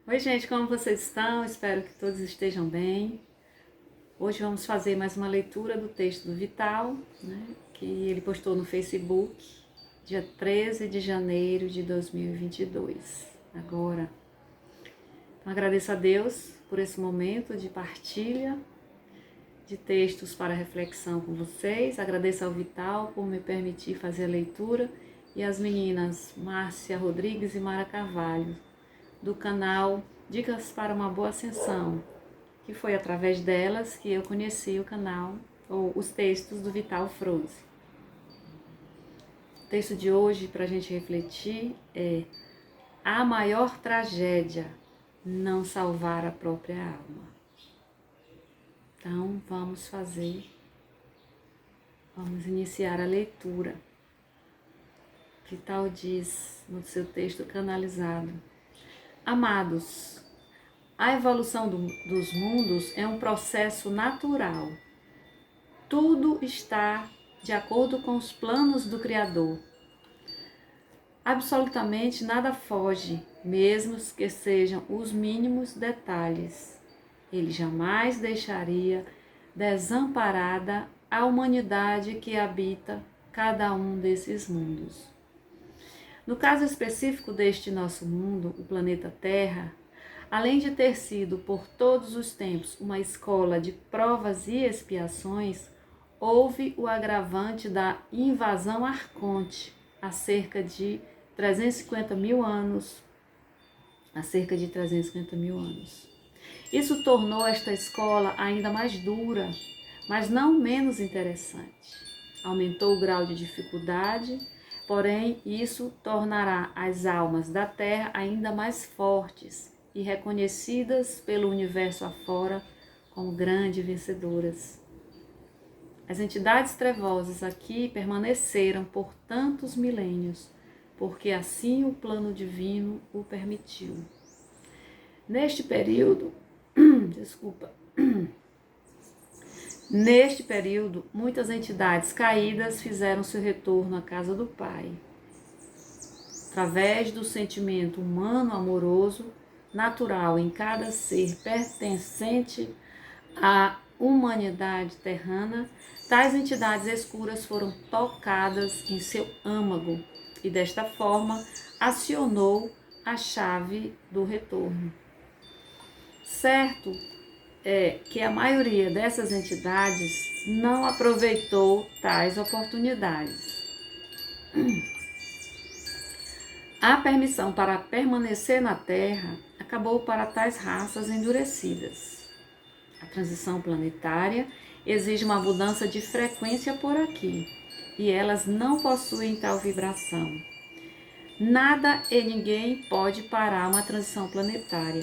Oi, gente, como vocês estão? Espero que todos estejam bem. Hoje vamos fazer mais uma leitura do texto do Vital, que ele postou no Facebook, dia 13 de janeiro de 2022. Agora, então, agradeço a Deus por esse momento de partilha de textos para reflexão com vocês. Agradeço ao Vital por me permitir fazer a leitura e às meninas Márcia Rodrigues e Mara Carvalho, do canal Dicas para uma Boa Ascensão, que foi através delas que eu conheci o canal, ou os textos do Vital Froze. O texto de hoje, para a gente refletir, é: a maior tragédia, não salvar a própria alma. Então, vamos iniciar a leitura. Vital diz no seu texto canalizado: Amados, a evolução dos mundos é um processo natural. Tudo está de acordo com os planos do Criador. Absolutamente nada foge, mesmo que sejam os mínimos detalhes. Ele jamais deixaria desamparada a humanidade que habita cada um desses mundos. No caso específico deste nosso mundo, o planeta Terra, além de ter sido por todos os tempos uma escola de provas e expiações, houve o agravante da invasão arconte há cerca de 350 mil anos. Isso tornou esta escola ainda mais dura, mas não menos interessante. Aumentou o grau de dificuldade, porém isso tornará as almas da Terra ainda mais fortes e reconhecidas pelo universo afora como grandes vencedoras. As entidades trevosas aqui permaneceram por tantos milênios, porque assim o plano divino o permitiu. Neste período, muitas entidades caídas fizeram seu retorno à casa do Pai. Através do sentimento humano amoroso, natural em cada ser pertencente à humanidade terrana, tais entidades escuras foram tocadas em seu âmago e desta forma acionou a chave do retorno. Certo é que a maioria dessas entidades não aproveitou tais oportunidades. A permissão para permanecer na Terra acabou para tais raças endurecidas. A transição planetária exige uma mudança de frequência por aqui, e elas não possuem tal vibração. Nada e ninguém pode parar uma transição planetária,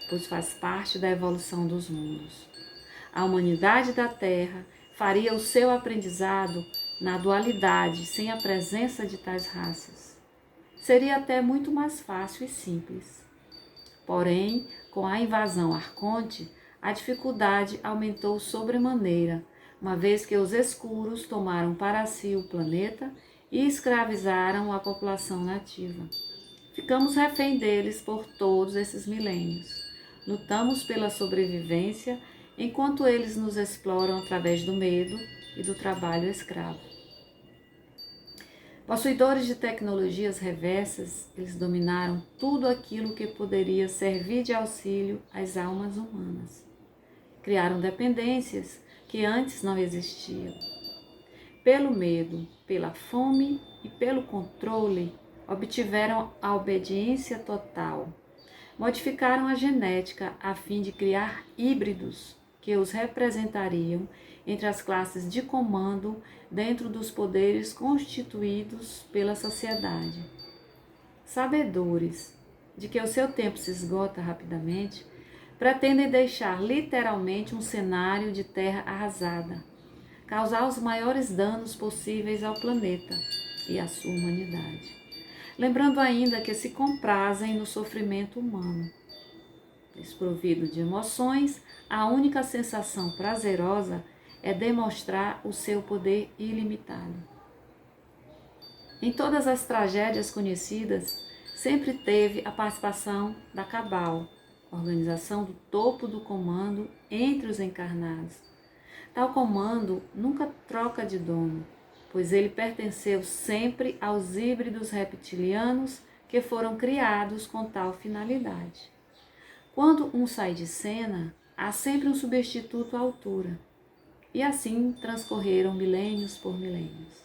pois faz parte da evolução dos mundos. A humanidade da Terra faria o seu aprendizado na dualidade, sem a presença de tais raças. Seria até muito mais fácil e simples. Porém, com a invasão arconte, a dificuldade aumentou sobremaneira, uma vez que os escuros tomaram para si o planeta e escravizaram a população nativa. Ficamos refém deles por todos esses milênios. Lutamos pela sobrevivência, enquanto eles nos exploram através do medo e do trabalho escravo. Possuidores de tecnologias reversas, eles dominaram tudo aquilo que poderia servir de auxílio às almas humanas. Criaram dependências que antes não existiam. Pelo medo, pela fome e pelo controle, obtiveram a obediência total. Modificaram a genética a fim de criar híbridos que os representariam entre as classes de comando dentro dos poderes constituídos pela sociedade. Sabedores de que o seu tempo se esgota rapidamente, pretendem deixar literalmente um cenário de terra arrasada, causar os maiores danos possíveis ao planeta e à sua humanidade. Lembrando ainda que se comprazem no sofrimento humano. Desprovido de emoções, a única sensação prazerosa é demonstrar o seu poder ilimitado. Em todas as tragédias conhecidas, sempre teve a participação da Cabal, organização do topo do comando entre os encarnados. Tal comando nunca troca de dono, pois ele pertenceu sempre aos híbridos reptilianos que foram criados com tal finalidade. Quando um sai de cena, há sempre um substituto à altura. E assim transcorreram milênios por milênios.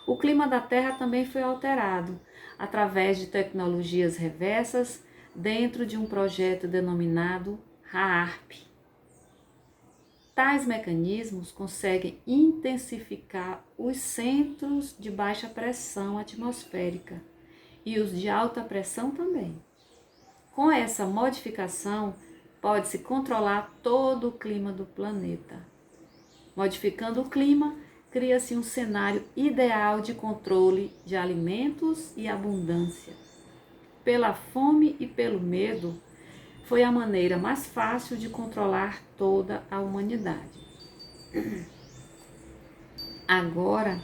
O clima da Terra também foi alterado através de tecnologias reversas dentro de um projeto denominado HAARP. Tais mecanismos conseguem intensificar os centros de baixa pressão atmosférica e os de alta pressão também. Com essa modificação, pode-se controlar todo o clima do planeta. Modificando o clima, cria-se um cenário ideal de controle de alimentos e abundância. Pela fome e pelo medo, foi a maneira mais fácil de controlar toda a humanidade. Agora,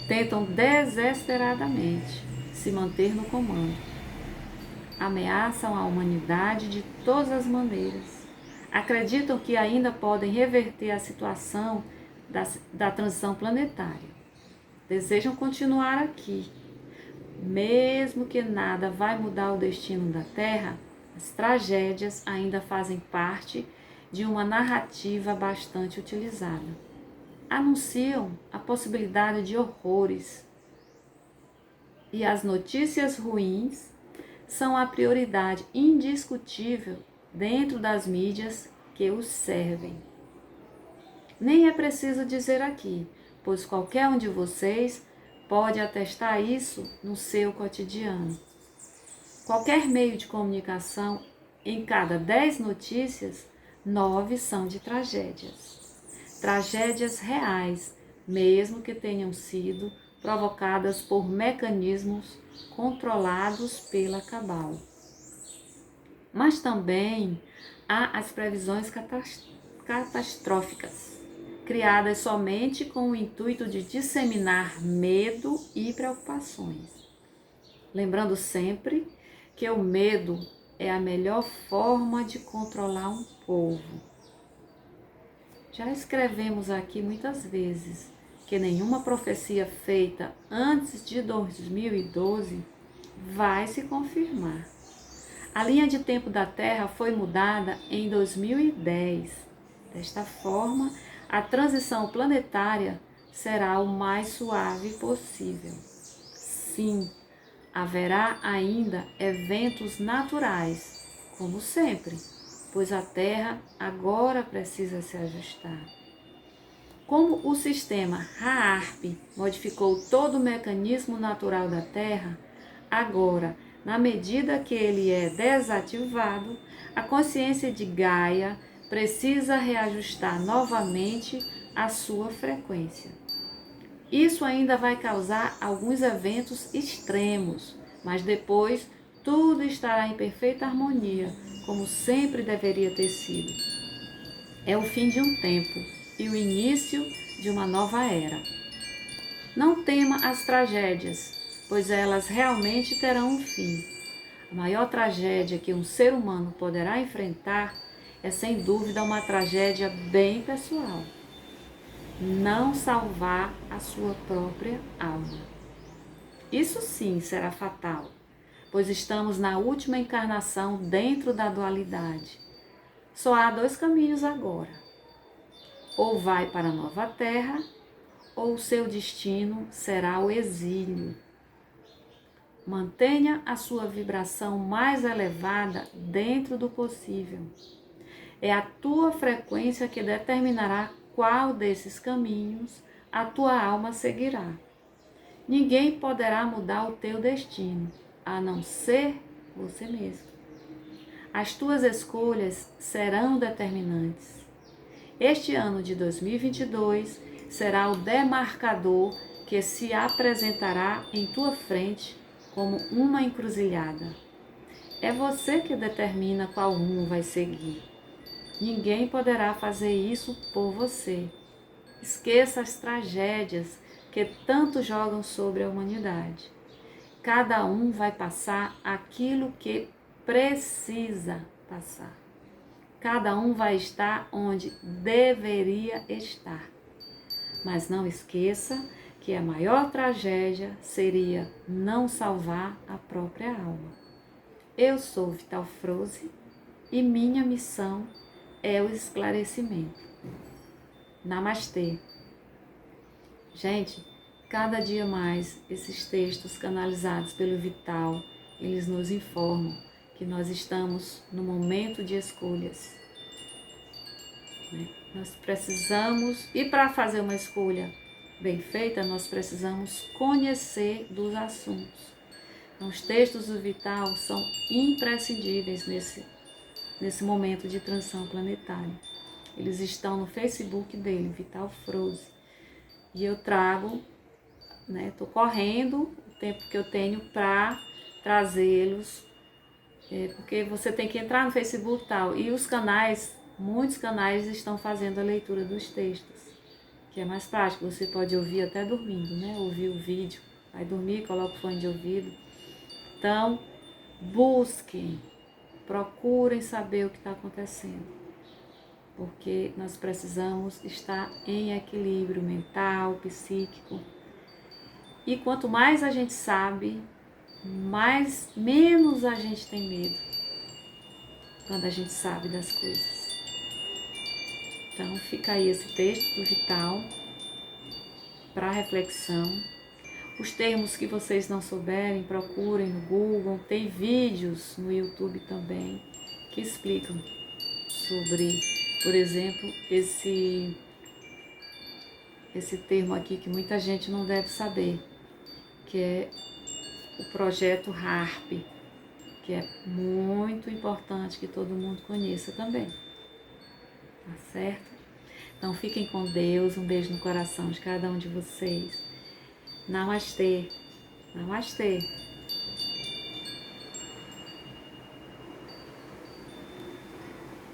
tentam desesperadamente se manter no comando. Ameaçam a humanidade de todas as maneiras. Acreditam que ainda podem reverter a situação da transição planetária. Desejam continuar aqui. Mesmo que nada vai mudar o destino da Terra, as tragédias ainda fazem parte de uma narrativa bastante utilizada. Anunciam a possibilidade de horrores. E as notícias ruins são a prioridade indiscutível dentro das mídias que os servem. Nem é preciso dizer aqui, pois qualquer um de vocês pode atestar isso no seu cotidiano. Qualquer meio de comunicação, em cada 10 notícias, 9 são de tragédias. Tragédias reais, mesmo que tenham sido provocadas por mecanismos controlados pela Cabal. Mas também há as previsões catastróficas, criadas somente com o intuito de disseminar medo e preocupações. Lembrando sempre que o medo é a melhor forma de controlar um povo. Já escrevemos aqui muitas vezes que nenhuma profecia feita antes de 2012 vai se confirmar. A linha de tempo da Terra foi mudada em 2010. Desta forma, a transição planetária será o mais suave possível. Sim, haverá ainda eventos naturais, como sempre, pois a Terra agora precisa se ajustar. Como o sistema HAARP modificou todo o mecanismo natural da Terra, agora, na medida que ele é desativado, a consciência de Gaia precisa reajustar novamente a sua frequência. Isso ainda vai causar alguns eventos extremos, mas depois tudo estará em perfeita harmonia, como sempre deveria ter sido. É o fim de um tempo e o início de uma nova era. Não tema as tragédias, pois elas realmente terão um fim. A maior tragédia que um ser humano poderá enfrentar é sem dúvida uma tragédia bem pessoal. Não salvar a sua própria alma. Isso sim será fatal, pois estamos na última encarnação dentro da dualidade. Só há 2 caminhos agora. Ou vai para a nova terra, ou o seu destino será o exílio. Mantenha a sua vibração mais elevada dentro do possível. É a tua frequência que determinará qual desses caminhos a tua alma seguirá. Ninguém poderá mudar o teu destino, a não ser você mesmo. As tuas escolhas serão determinantes. Este ano de 2022 será o demarcador que se apresentará em tua frente como uma encruzilhada. É você que determina qual rumo vai seguir. Ninguém poderá fazer isso por você. Esqueça as tragédias que tanto jogam sobre a humanidade. Cada um vai passar aquilo que precisa passar. Cada um vai estar onde deveria estar. Mas não esqueça que a maior tragédia seria não salvar a própria alma. Eu sou Vital Froze e minha missão é o esclarecimento. Namastê. Gente, cada dia mais esses textos canalizados pelo Vital, eles nos informam que nós estamos no momento de escolhas. Nós precisamos, e para fazer uma escolha bem feita, nós precisamos conhecer dos assuntos. Então, os textos do Vital são imprescindíveis nesse momento de transição planetária. Eles estão no Facebook dele, Vital Froze. E eu trago, estou correndo o tempo que eu tenho para trazê-los, porque você tem que entrar no Facebook e tal. E os canais, muitos canais estão fazendo a leitura dos textos, que é mais prático, você pode ouvir até dormindo, ouvir o vídeo, vai dormir, coloca o fone de ouvido. Então, busquem, procurem saber o que está acontecendo, porque nós precisamos estar em equilíbrio mental, psíquico. E quanto mais a gente sabe, menos a gente tem medo quando a gente sabe das coisas. Então fica aí esse texto do Vital para reflexão. Os termos que vocês não souberem, procurem no Google. Tem vídeos no YouTube também que explicam sobre, por exemplo, esse termo aqui que muita gente não deve saber, que é o projeto HARP, que é muito importante que todo mundo conheça também. Tá certo? Então fiquem com Deus, um beijo no coração de cada um de vocês. Namastê. Namastê.